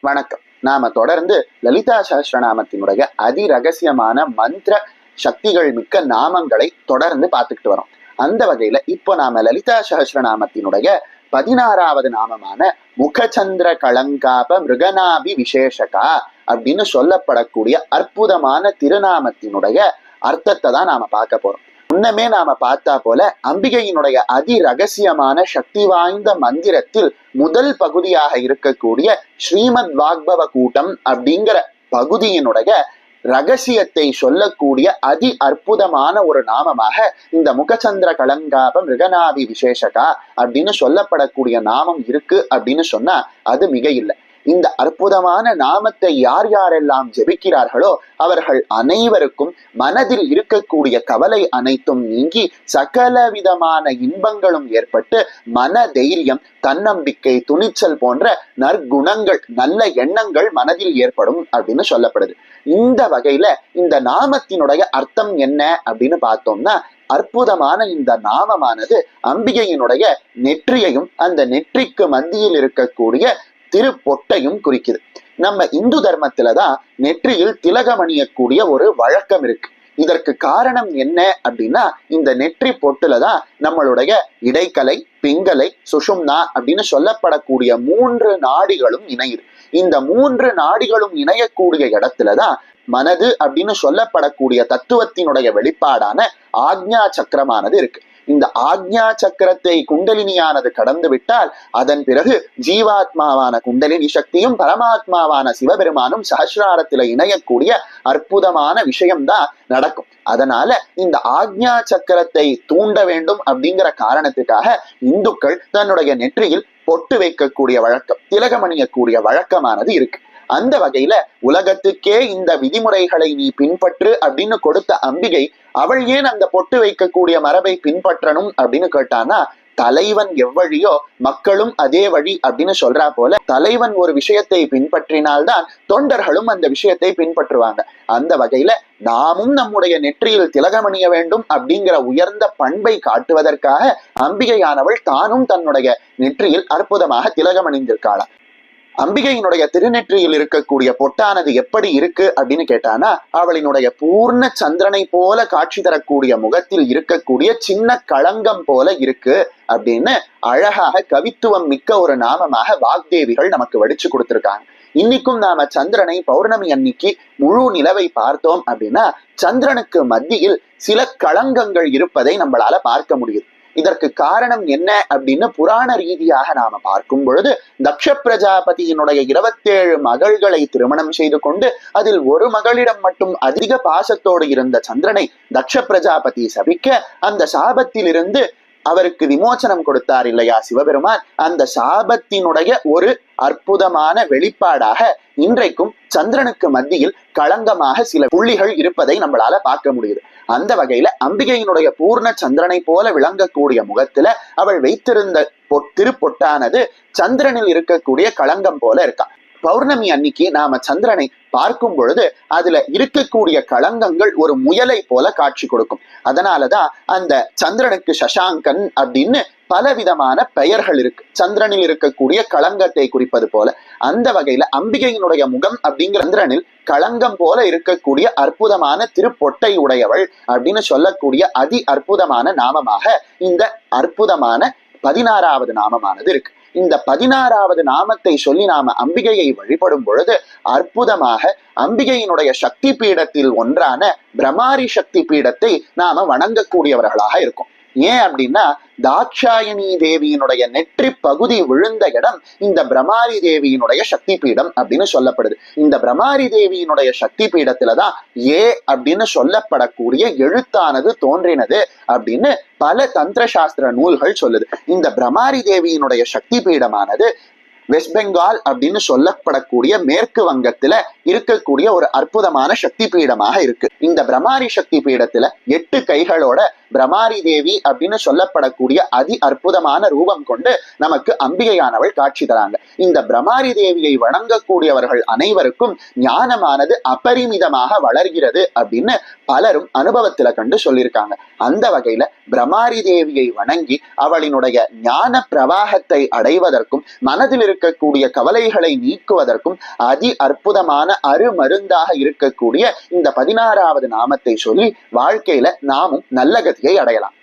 வணக்கம். நாம தொடர்ந்து லலிதா சஹஸ்ரநாமத்தினுடைய அதிரகசியமான மந்திர சக்திகள் மிக்க நாமங்களை தொடர்ந்து பார்த்துக்கிட்டு வரோம். அந்த வகையில இப்போ நாம லலிதா சஹஸ்ரநாமத்தினுடைய 16வது நாமமான முகச்சந்திர கலங்காப மிருகநாபி விசேஷகா அப்படின்னு சொல்லப்படக்கூடிய அற்புதமான திருநாமத்தினுடைய அர்த்தத்தை தான் நாம பார்க்க போறோம். முன்னமே நாம பார்த்தா போல அம்பிகையினுடைய அதி ரகசியமான சக்தி வாய்ந்த மந்திரத்தில் முதல் பகுதியாக இருக்கக்கூடிய ஸ்ரீமத் வாக்பவ கூட்டம் அப்படிங்கிற பகுதியினுடைய ரகசியத்தை சொல்லக்கூடிய அதி அற்புதமான ஒரு நாமமாக இந்த முகச்சந்திர கலங்காப மிருகநாபி விசேஷகா அப்படின்னு சொல்லப்படக்கூடிய நாமம் இருக்கு அப்படின்னு சொன்னா அது மிக இல்லை. இந்த அற்புதமான நாமத்தை யார் யாரெல்லாம் ஜெபிக்கிறார்களோ அவர்கள் அனைவருக்கும் மனதில் இருக்கக்கூடிய கவலை அனைத்தும் நீங்கி சகல விதமான இன்பங்களும் ஏற்பட்டு மன தைரியம், தன்னம்பிக்கை, துணிச்சல் போன்ற நற்குணங்கள், நல்ல எண்ணங்கள் மனதில் ஏற்படும் அப்படின்னு சொல்லப்படுது. இந்த வகையில இந்த நாமத்தினுடைய அர்த்தம் என்ன அப்படின்னு பார்த்தோம்னா, அற்புதமான இந்த நாமமானது அம்பிகையினுடைய நெற்றியையும் அந்த நெற்றிக்கு மத்தியில் இருக்கக்கூடிய திருப்பொட்டையும் குறிக்குது. நம்ம இந்து தர்மத்துலதான் நெற்றியில் திலகம் அணியக்கூடிய ஒரு வழக்கம் இருக்கு. இதற்கு காரணம் என்ன அப்படின்னா, இந்த நெற்றி பொட்டுலதான் நம்மளுடைய இடைக்கலை, பிங்கலை, சுஷும்னா அப்படின்னு சொல்லப்படக்கூடிய 3 நாடிகளும் இணையுது. இந்த 3 நாடிகளும் இணையக்கூடிய இடத்துலதான் மனது அப்படின்னு சொல்லப்படக்கூடிய தத்துவத்தினுடைய வெளிப்பாடான ஆக்ஞா சக்கரமானது இருக்கு. இந்த ஆக்ஞா சக்கரத்தை குண்டலினியானது கடந்து விட்டால் அதன் பிறகு ஜீவாத்மாவான குண்டலினி சக்தியும் பரமாத்மாவான சிவபெருமானும் சஹஸ்ராரத்துல இணையக்கூடிய அற்புதமான விஷயம்தான் நடக்கும். அதனால இந்த ஆக்ஞா சக்கரத்தை தூண்ட வேண்டும் அப்படிங்கிற காரணத்துக்காக இந்துக்கள் தன்னுடைய நெற்றியில் பொட்டு வைக்கக்கூடிய வழக்கம், திலகமணியக்கூடிய வழக்கமானது இருக்கு. அந்த வகையில உலகத்துக்கே இந்த விதிமுறைகளை நீ பின்பற்று அப்படின்னு கொடுத்த அம்பிகை அவள் ஏன் அந்த பொட்டு வைக்கக்கூடிய மரபை பின்பற்றணும் அப்படின்னு கேட்டானா, தலைவன் எவ்வழியோ மக்களும் அதே வழி அப்படின்னு சொல்றா போல தலைவன் ஒரு விஷயத்தை பின்பற்றினால்தான் தொண்டர்களும் அந்த விஷயத்தை பின்பற்றுவாங்க. அந்த வகையில நாமும் நம்முடைய நெற்றியில் திலகமணிய வேண்டும் அப்படிங்கிற உயர்ந்த பண்பை காட்டுவதற்காக அம்பிகையானவள் தானும் தன்னுடைய நெற்றியில் அற்புதமாக திலகமணிந்திருக்காளாம். அம்பிகையினுடைய திருநெற்றியில் இருக்கக்கூடிய பொட்டானது எப்படி இருக்கு அப்படின்னு கேட்டானா, அவளினுடைய பூர்ண சந்திரனை போல காட்சி தரக்கூடிய முகத்தில் இருக்கக்கூடிய சின்ன களங்கம் போல இருக்கு அப்படின்னு அழகாக கவித்துவம் மிக்க ஒரு நாமமாக வாக்தேவிகள் நமக்கு வடிச்சு கொடுத்திருக்காங்க. இன்னைக்கும் நாம சந்திரனை பௌர்ணமி அன்னைக்கு முழு நிலவை பார்த்தோம் அப்படின்னா சந்திரனுக்கு மத்தியில் சில களங்கங்கள் இருப்பதை நம்மளால பார்க்க முடியுது. இதற்கு காரணம் என்ன அப்படின்னு புராண ரீதியாக நாம பார்க்கும் பொழுது, தக்ஷ பிரஜாபதியினுடைய 27 மகள்களை திருமணம் செய்து கொண்டு அதில் ஒரு மகளிடம் மட்டும் அதிக பாசத்தோடு இருந்த சந்திரனை தக்ஷ பிரஜாபதி சபிக்க அந்த சாபத்திலிருந்து அவருக்கு விமோசனம் கொடுத்தார் இல்லையா சிவபெருமான். அந்த சாபத்தினுடைய ஒரு அற்புதமான வெளிப்பாடாக இன்றைக்கும் சந்திரனுக்கு மத்தியில் களங்கமாக சில புள்ளிகள் இருப்பதை நம்மளால பார்க்க முடியுது. அந்த வகையில அம்பிகையினுடைய பூர்ண சந்திரனை போல விளங்கக்கூடிய முகத்துல அவள் வைத்திருந்த திருப்பொட்டானது சந்திரனில் இருக்கக்கூடிய களங்கம் போல இருக்கா. பௌர்ணமி அன்னைக்கு நாம சந்திரனை பார்க்கும் பொழுது அதுல இருக்கக்கூடிய களங்கங்கள் ஒரு முயலை போல காட்சி கொடுக்கும். அதனாலதான் அந்த சந்திரனுக்கு சசாங்கன் அப்படின்னு பலவிதமான பெயர்கள் இருக்கு, சந்திரனில் இருக்கக்கூடிய களங்கத்தை குறிப்பது போல. அந்த வகையில அம்பிகையினுடைய முகம் அப்படிங்கிற சந்திரனில் களங்கம் போல இருக்கக்கூடிய அற்புதமான திருப்பொட்டை உடையவள் அப்படின்னு சொல்லக்கூடிய அதி அற்புதமான நாமமாக இந்த அற்புதமான 16வது நாமமானது இருக்கு. இந்த 16வது நாமத்தை சொல்லி நாம அம்பிகையை வழிபடும் பொழுது அற்புதமாக அம்பிகையினுடைய சக்தி பீடத்தில் ஒன்றான பிரமாரி சக்தி பீடத்தை நாம வணங்கக்கூடியவர்களாக இருக்கும். ஏன் அப்படின்னா, தாட்சாயணி தேவியினுடைய நெற்றி பகுதி விழுந்த இடம் இந்த பிரமாரி தேவியினுடைய சக்தி பீடம் அப்படின்னு சொல்லப்படுது. இந்த பிரமாரி தேவியினுடைய சக்தி பீடத்துலதான் ஏ அப்படின்னு சொல்லப்படக்கூடிய எழுத்தானது தோன்றினது அப்படின்னு பல தந்திர சாஸ்திர நூல்கள் சொல்லுது. இந்த பிரமாரி தேவியினுடைய சக்தி பீடமானது வெஸ்ட் பெங்கால் அப்படின்னு சொல்லப்படக்கூடிய மேற்கு வங்கத்துல இருக்கக்கூடிய ஒரு அற்புதமான சக்தி பீடமாக இருக்கு. இந்த பிரமாரி சக்தி பீடத்துல 8 கைகளோட பிரமாரி தேவி அப்படின்னு சொல்லப்படக்கூடிய அதி அற்புதமான ரூபம் கொண்டு நமக்கு அம்பிகையானவள் காட்சி தராங்க. இந்த பிரமாரி தேவியை வணங்கக்கூடியவர்கள் அனைவருக்கும் ஞானமானது அபரிமிதமாக வளர்கிறது அப்படின்னு பலரும் அனுபவத்துல கண்டு சொல்லியிருக்காங்க. அந்த வகையில பிரமாரி தேவியை வணங்கி அவளினுடைய ஞான பிரவாகத்தை அடைவதற்கும் மனதில் இருக்கக்கூடிய கவலைகளை நீக்குவதற்கும் அதி அற்புதமான அருமருந்தாக இருக்கக்கூடிய இந்த 16வது நாமத்தை சொல்லி வாழ்க்கையில நாமும் நல்ல கதியை அடையலாம்.